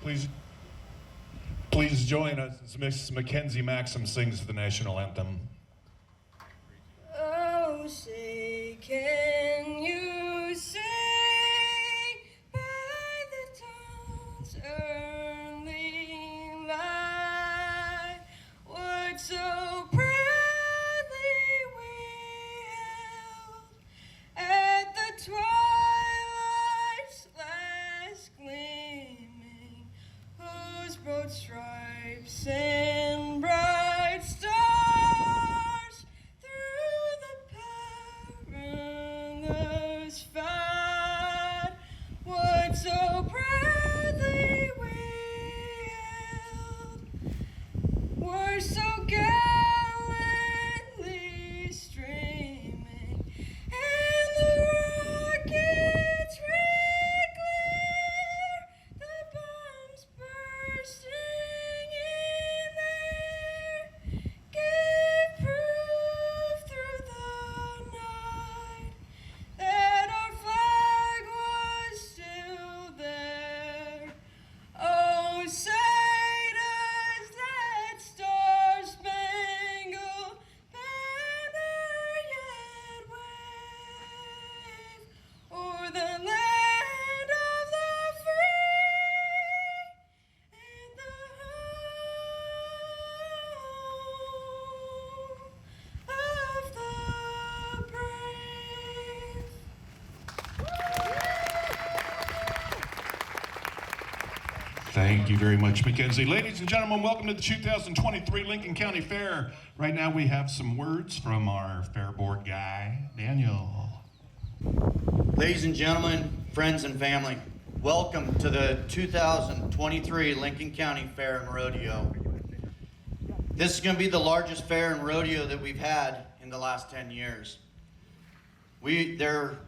Please, please join us as Miss Mackenzie Maxim sings the national anthem. Oh, say, can you sing by the dawn's early light words so proudly we held at the twilight's last gleaming, whose broad stripes and bright stars through the perilous fight would so proudly we held, were so gallantly streaming, and the rockets red glare, the bombs bursting in there, gave proof through the night that our flag was still there. Oh, say does that star-spangled banner yet wave o'er the land of the free and the home of the brave. Thank you very much, Mackenzie. Ladies and gentlemen, welcome to the 2023 Lincoln County Fair. Right now we have some words from our Fair Board guy, Daniel. Ladies and gentlemen, friends and family, welcome to the 2023 Lincoln County Fair and Rodeo. This is going to be the largest fair and rodeo that we've had in the last 10 years. There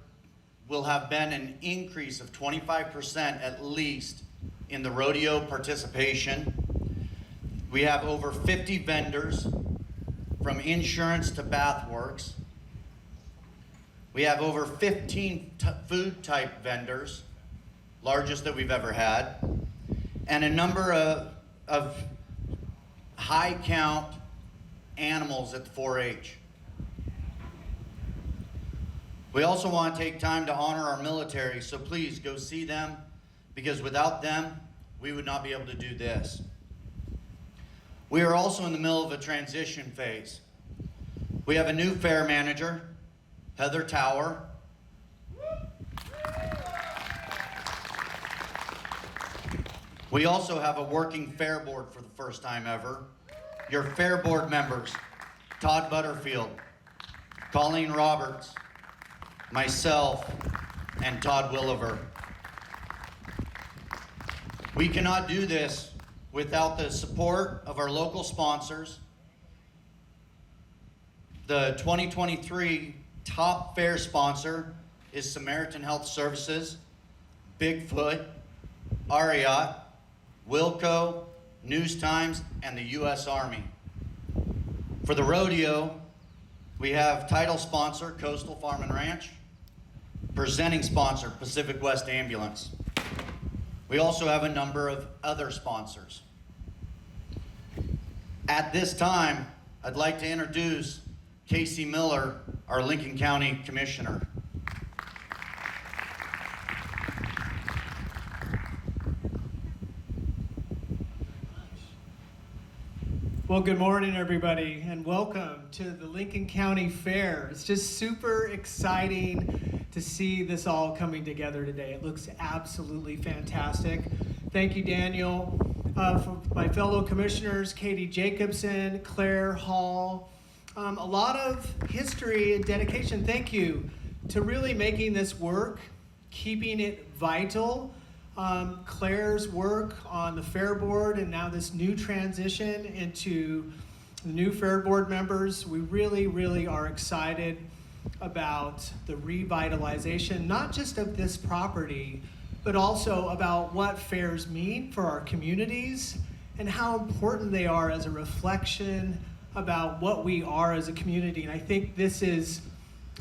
will have been an increase of 25% at least in the rodeo participation. We have over 50 vendors, from insurance to bath works. We have over 15 food type vendors, largest that we've ever had, and a number of high count animals at the 4-H. We also want to take time to honor our military, so please go see them, because without them, we would not be able to do this. We are also in the middle of a transition phase. We have a new fair manager, Heather Tower. We also have a working fair board for the first time ever. Your fair board members, Todd Butterfield, Colleen Roberts, myself, and Todd Williver. We cannot do this without the support of our local sponsors. The 2023 top fair sponsor is Samaritan Health Services, Bigfoot, Ariat, Wilco, News Times, and the U.S. Army. For the rodeo, we have title sponsor, Coastal Farm and Ranch, presenting sponsor, Pacific West Ambulance. We also have a number of other sponsors. At this time, I'd like to introduce Casey Miller, our Lincoln County Commissioner. Well, good morning, everybody, and welcome to the Lincoln County Fair. It's just super exciting to see this all coming together today. It looks absolutely fantastic. Thank you, Daniel. For my fellow commissioners, Katie Jacobson, Claire Hall, a lot of history and dedication. Thank you to really making this work, keeping it vital. Claire's work on the Fair Board and now this new transition into the new Fair Board members. We really, really are excited about the revitalization, not just of this property, but also about what fairs mean for our communities and how important they are as a reflection about what we are as a community. And I think this is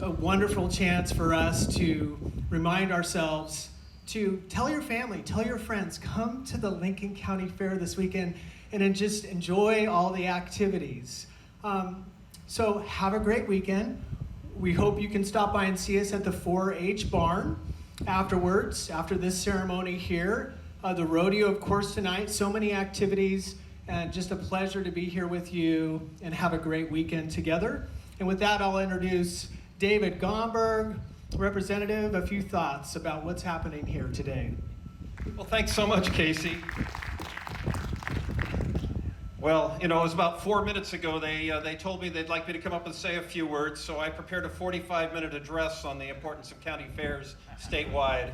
a wonderful chance for us to remind ourselves to tell your family, tell your friends, come to the Lincoln County Fair this weekend and then just enjoy all the activities. So have a great weekend. We hope you can stop by and see us at the 4-H barn afterwards, after this ceremony here. The rodeo, of course, tonight, so many activities, and just a pleasure to be here with you and have a great weekend together. And with that, I'll introduce David Gomberg, representative, a few thoughts about what's happening here today. Well, thanks so much, Casey. Well, it was about 4 minutes ago they told me they'd like me to come up and say a few words, so I prepared a 45-minute address on the importance of county fairs statewide.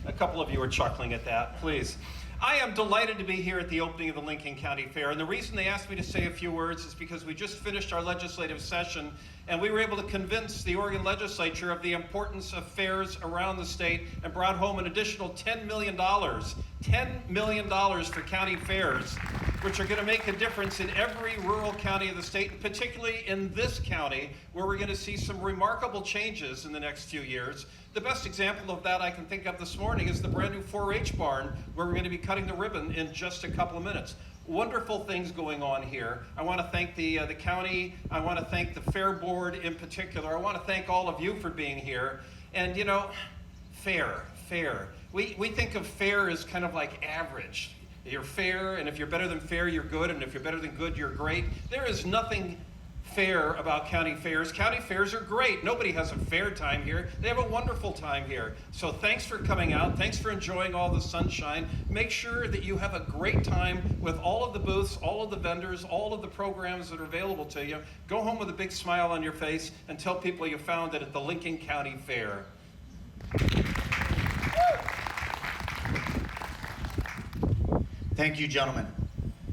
A couple of you are chuckling at that, please. I am delighted to be here at the opening of the Lincoln County Fair, and the reason they asked me to say a few words is because we just finished our legislative session, and we were able to convince the Oregon legislature of the importance of fairs around the state and brought home an additional $10 million. $10 million for county fairs, which are going to make a difference in every rural county of the state, and particularly in this county, where we're going to see some remarkable changes in the next few years. The best example of that I can think of this morning is the brand new 4-H barn, where we're going to be cutting the ribbon in just a couple of minutes. Wonderful things going on here. I want to thank the county. I want to thank the Fair Board in particular. I want to thank all of you for being here. And fair. We think of fair as kind of like average. You're fair, and if you're better than fair, you're good, and if you're better than good, you're great. There is nothing fair about county fairs. County fairs are great. Nobody has a fair time here. They have a wonderful time here. So thanks for coming out. Thanks for enjoying all the sunshine. Make sure that you have a great time with all of the booths, all of the vendors, all of the programs that are available to you. Go home with a big smile on your face and tell people you found it at the Lincoln County Fair. Thank you, gentlemen.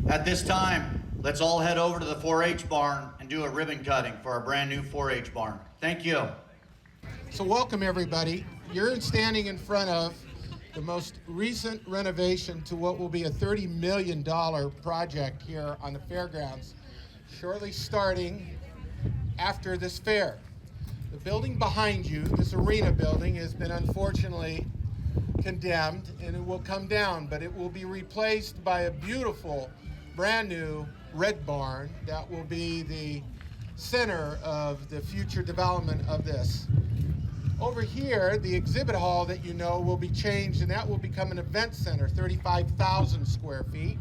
At this time, let's all head over to the 4-H barn and do a ribbon cutting for our brand new 4-H barn. Thank you. So welcome everybody. You're standing in front of the most recent renovation to what will be a $30 million project here on the fairgrounds, shortly starting after this fair. The building behind you, this arena building, has been unfortunately condemned, and it will come down, but it will be replaced by a beautiful brand new red barn that will be the center of the future development of this. Over here, the exhibit hall that you know will be changed, and that will become an event center, 35,000 square feet.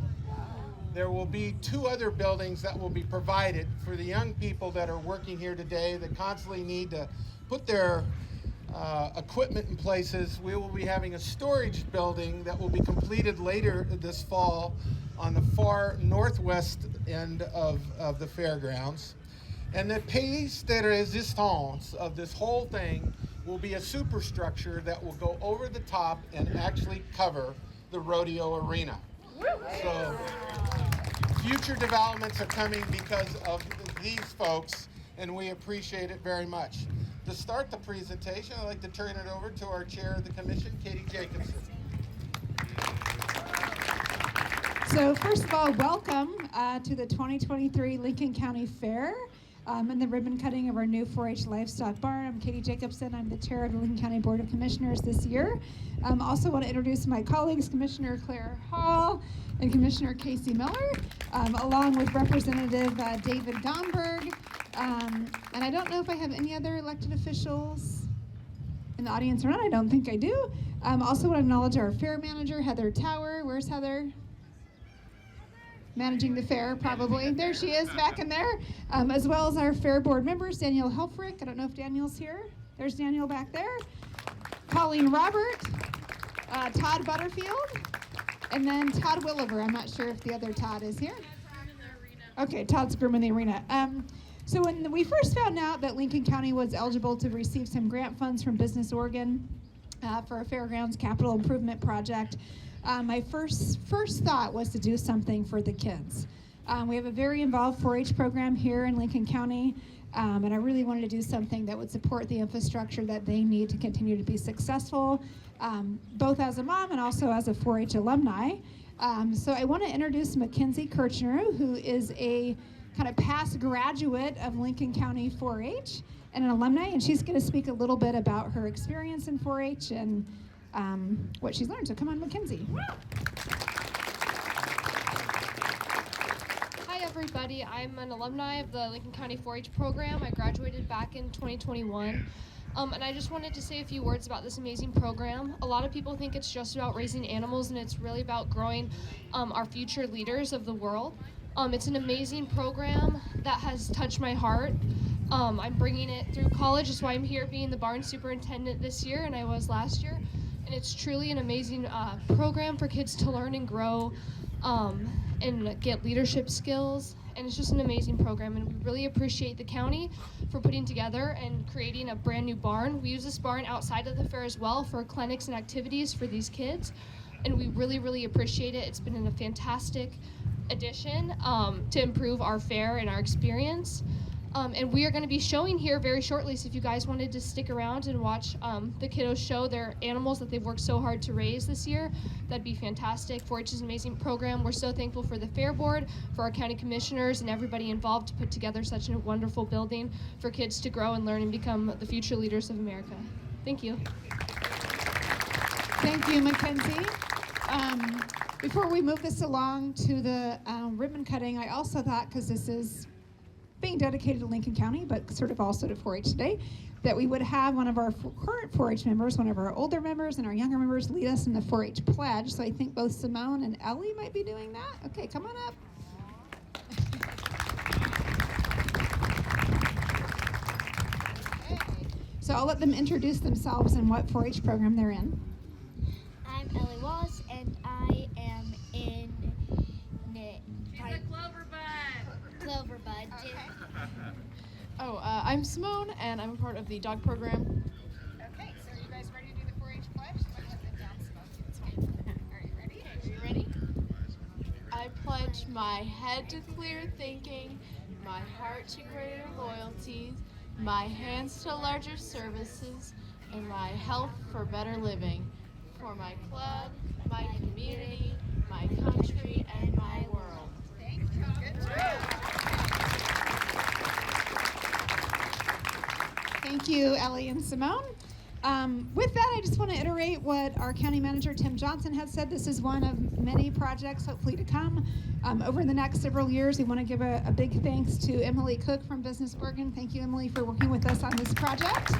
There will be 2 other buildings that will be provided for the young people that are working here today that constantly need to put their equipment in places. We will be having a storage building that will be completed later this fall on the far northwest end of the fairgrounds. And the piece de resistance of this whole thing will be a superstructure that will go over the top and actually cover the rodeo arena. So future developments are coming because of these folks, and we appreciate it very much. To start the presentation, I'd like to turn it over to our chair of the commission, Katie Jacobson. So first of all, welcome to the 2023 Lincoln County Fair and the ribbon cutting of our new 4-H livestock barn. I'm Katie Jacobson. I'm the chair of the Lincoln County Board of Commissioners this year. Also want to introduce my colleagues, Commissioner Claire Hall and Commissioner Casey Miller, along with Representative David Gomberg. And I don't know if I have any other elected officials in the audience or not. I don't think I do. Also want to acknowledge our fair manager, Heather Tower. Where's Heather? Managing the fair, probably. There she is, back in there. As well as our fair board members, Daniel Helfrich. I don't know if Daniel's here. There's Daniel back there. Colleen Robert, Todd Butterfield, and then Todd Williver. I'm not sure if the other Todd is here. Okay, Todd's grooming the arena. So when we first found out that Lincoln County was eligible to receive some grant funds from Business Oregon for a fairgrounds capital improvement project, my first thought was to do something for the kids. We have a very involved 4-H program here in Lincoln County, and I really wanted to do something that would support the infrastructure that they need to continue to be successful, both as a mom and also as a 4-H alumni. So I want to introduce Mackenzie Kirchner, who is a kind of past graduate of Lincoln County 4-H and an alumni, and she's going to speak a little bit about her experience in 4-H and what she's learned. So come on, Mackenzie. Hi everybody, I'm an alumni of the Lincoln County 4-H program. I graduated back in 2021. And I just wanted to say a few words about this amazing program. A lot of people think it's just about raising animals, and it's really about growing our future leaders of the world. It's an amazing program that has touched my heart. I'm bringing it through college. That's why I'm here being the barn superintendent this year, and I was last year. And it's truly an amazing program for kids to learn and grow and get leadership skills. And it's just an amazing program, and we really appreciate the county for putting together and creating a brand new barn. We use this barn outside of the fair as well for clinics and activities for these kids, and we really, really appreciate it. It's been a fantastic addition to improve our fair and our experience. And we are going to be showing here very shortly, so if you guys wanted to stick around and watch the kiddos show their animals that they've worked so hard to raise this year, that'd be fantastic. 4-H is an amazing program. We're so thankful for the Fair Board, for our county commissioners, and everybody involved to put together such a wonderful building for kids to grow and learn and become the future leaders of America. Thank you. Thank you, Mackenzie. Before we move this along to the ribbon cutting, I also thought, because this is being dedicated to Lincoln County, but sort of also to 4-H today, that we would have one of our current 4-H members, one of our older members and our younger members lead us in the 4-H pledge. So I think both Simone and Ellie might be doing that. Okay, come on up. Okay. So I'll let them introduce themselves and what 4-H program they're in. I'm Ellie Wallace, and I am in Cloverbud. Okay. Oh, I'm Simone, and I'm a part of the dog program. Okay, so are you guys ready to do the 4-H pledge? Let them down, Simone. Are you ready? Are you ready? I pledge my head to clear thinking, my heart to greater loyalties, my hands to larger services, and my health for better living. For my club, my community, my country, and my world. Thank you. Good job. Thank you, Ellie and Simone. With that, I just want to iterate what our county manager, Tim Johnson, has said. This is one of many projects hopefully to come. Over the next several years, we want to give a big thanks to Emily Cook from Business Oregon. Thank you, Emily, for working with us on this project.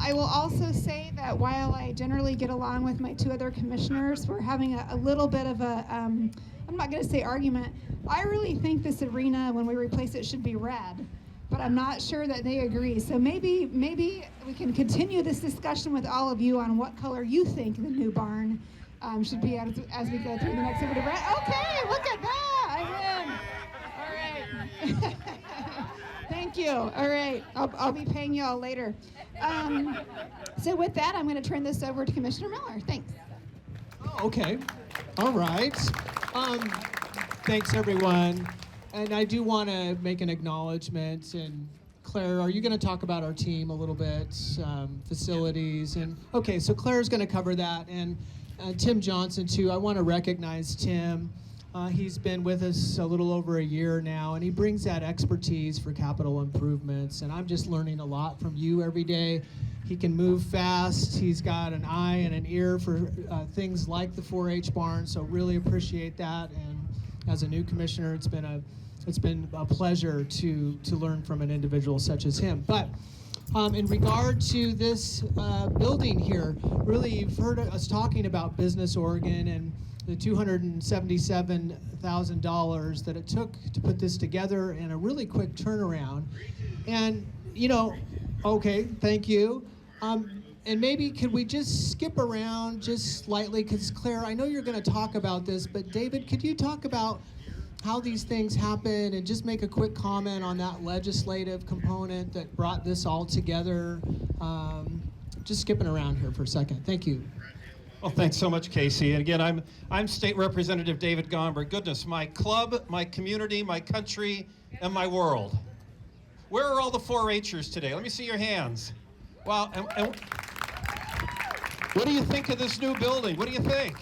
I will also say that while I generally get along with my two other commissioners, we're having a little bit of a, I'm not going to say argument. I really think this arena, when we replace it, should be red, but I'm not sure that they agree. So maybe we can continue this discussion with all of you on what color you think the new barn should be as we go through the next bit of red. Okay, look at that, I win. All right. Thank you. All right, I'll be paying you all later. So with that, I'm going to turn this over to Commissioner Miller. Thanks. Oh, okay. All right. Thanks, everyone. And I do want to make an acknowledgement. And Claire, are you going to talk about our team a little bit, facilities? And okay, so Claire's going to cover that. And Tim Johnson, too. I want to recognize Tim. He's been with us a little over a year now, and he brings that expertise for capital improvements. And I'm just learning a lot from you every day. He can move fast. He's got an eye and an ear for things like the 4-H barn, so really appreciate that. And as a new commissioner, it's been a pleasure to learn from an individual such as him. But in regard to this building here, really you've heard us talking about Business Oregon and the $277,000 that it took to put this together in a really quick turnaround. And, okay, thank you. And maybe could we just skip around just slightly, because Claire, I know you're going to talk about this, but David, could you talk about how these things happen and just make a quick comment on that legislative component that brought this all together? Just skipping around here for a second. Thank you. Well, thanks so much, Casey. And again, I'm State Representative David Gomber. Goodness, my club, my community, my country, and my world. Where are all the 4-H'ers today? Let me see your hands. Wow, and what do you think of this new building? What do you think?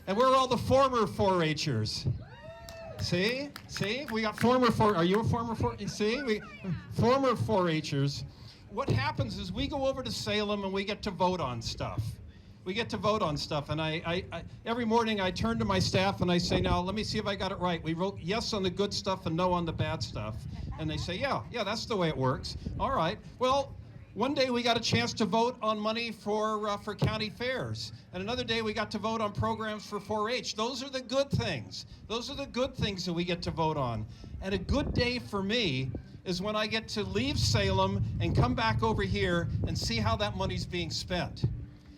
And where are all the former 4-H'ers? See, we got former 4. Are you a former 4? See, former 4-H'ers. what happens is we go over to Salem and we get to vote on stuff. We get to vote on stuff, and I every morning I turn to my staff and I say, now let me see if I got it right. We wrote yes on the good stuff and no on the bad stuff. And they say, yeah, that's the way it works. All right. Well, one day we got a chance to vote on money for county fairs, and another day we got to vote on programs for 4-H. Those are the good things. Those are the good things that we get to vote on. And a good day for me is when I get to leave Salem and come back over here and see how that money's being spent,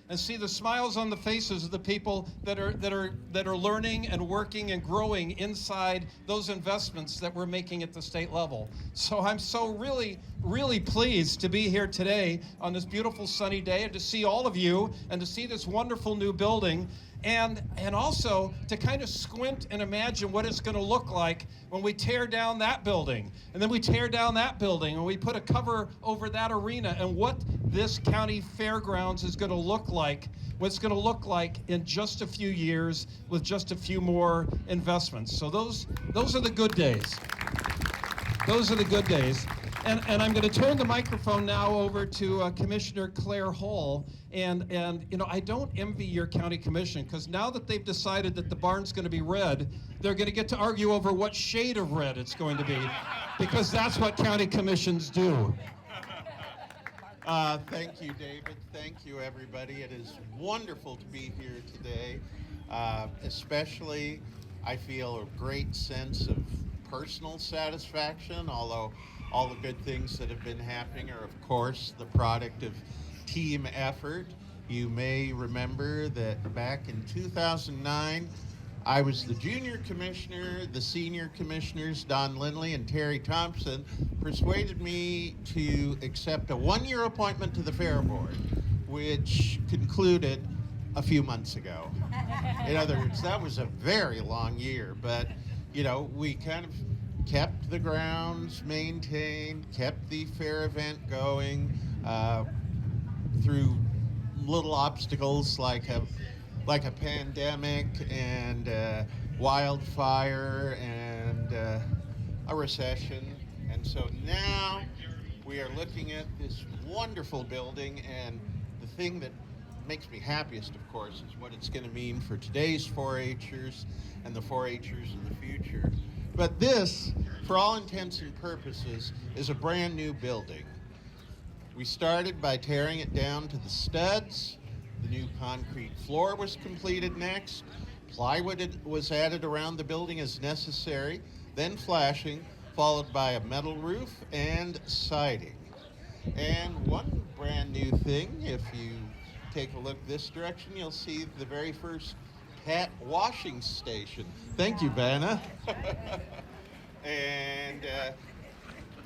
and see the smiles on the faces of the people that are learning and working and growing inside those investments that we're making at the state level. So I'm so really pleased to be here today on this beautiful sunny day, and to see all of you and to see this wonderful new building, and also to kind of squint and imagine what it's going to look like when we tear down that building, and then we tear down that building, and we put a cover over that arena, and what this county fairgrounds is going to look like, what it's going to look like in just a few years with just a few more investments. So those are the good days. Those are the good days. And I'm going to turn the microphone now over to Commissioner Claire Hall. And you know, I don't envy your county commission, because now that they've decided that the barn's going to be red, they're going to get to argue over what shade of red it's going to be, because that's what county commissions do. Thank you, David. Thank you, everybody. It is wonderful to be here today. Especially, I feel a great sense of personal satisfaction, although all the good things that have been happening are, of course, the product of team effort. You may remember that back in 2009, I was the junior commissioner. The senior commissioners, Don Lindley and Terry Thompson, persuaded me to accept a one-year appointment to the Fair Board, which concluded a few months ago. In other words, that was a very long year, but you know, we kind of kept the grounds maintained, kept the fair event going through little obstacles like a pandemic and wildfire and a recession. And so now we are looking at this wonderful building, and the thing that makes me happiest, of course, is what it's going to mean for today's 4-H'ers and the 4-H'ers of the future. But this, for all intents and purposes, is a brand new building. We started by tearing it down to the studs. The new concrete floor was completed next. Plywood was added around the building as necessary, then flashing, followed by a metal roof and siding. And one brand new thing, if you take a look this direction, you'll see the very first pet washing station. Thank you, Vanna. And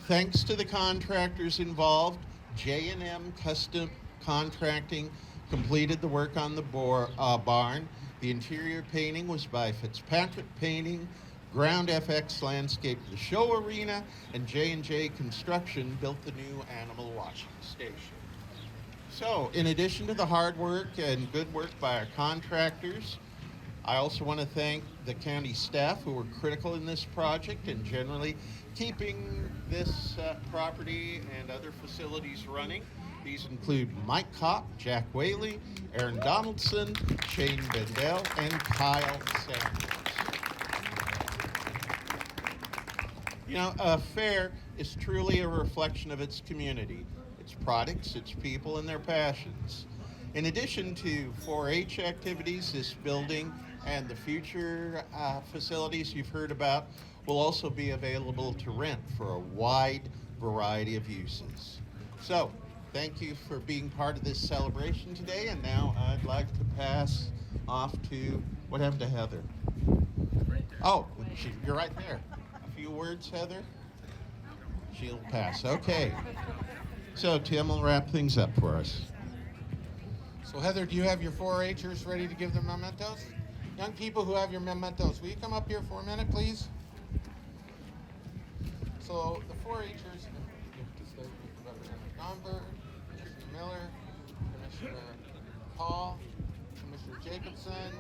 thanks to the contractors involved, J&M Custom Contracting completed the work on the barn. The interior painting was by Fitzpatrick Painting. Ground FX landscaped the show arena, and J&J Construction built the new animal washing station. So, in addition to the hard work and good work by our contractors, I also want to thank the county staff who were critical in this project and generally keeping this property and other facilities running. These include Mike Kopp, Jack Whaley, Aaron Donaldson, Shane Bendel, and Kyle Sanders. You know, a fair is truly a reflection of its community, its products, its people, and their passions. In addition to 4-H activities, this building and the future facilities you've heard about will also be available to rent for a wide variety of uses. So, thank you for being part of this celebration today, and now I'd like to pass off to, what happened to Heather? Oh, you're right there. A few words, Heather? She'll pass, okay. So Tim will wrap things up for us. So Heather, do you have your 4-H'ers ready to give their mementos? Young people who have your mementos, will you come up here for a minute, please? So the 4-H'ers, Representative Gomberg, Commissioner Miller, Commissioner Hall, Commissioner Jacobson,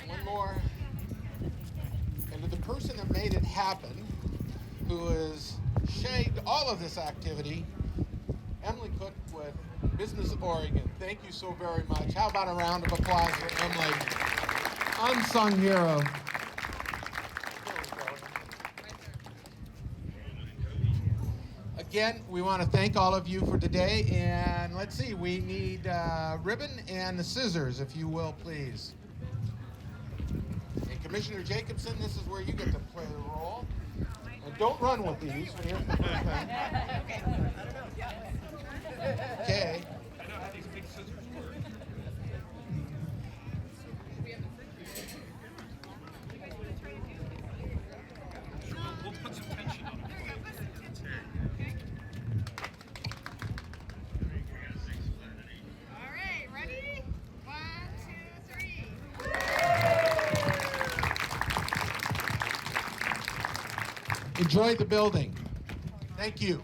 one more. And to the person that made it happen, who has shaped all of this activity, Emily Cook with Business Oregon. Thank you so very much. How about a round of applause for Emily? Unsung hero. Again, we want to thank all of you for today, and let's see, we need ribbon and the scissors, if you will, please. And Commissioner Jacobson, this is where you get to play the role. And don't run with these. Here's the first thing. Okay. I know how these big scissors work. We'll put some tension on it. All right, ready? 1, 2, 3. Enjoy the building. Thank you.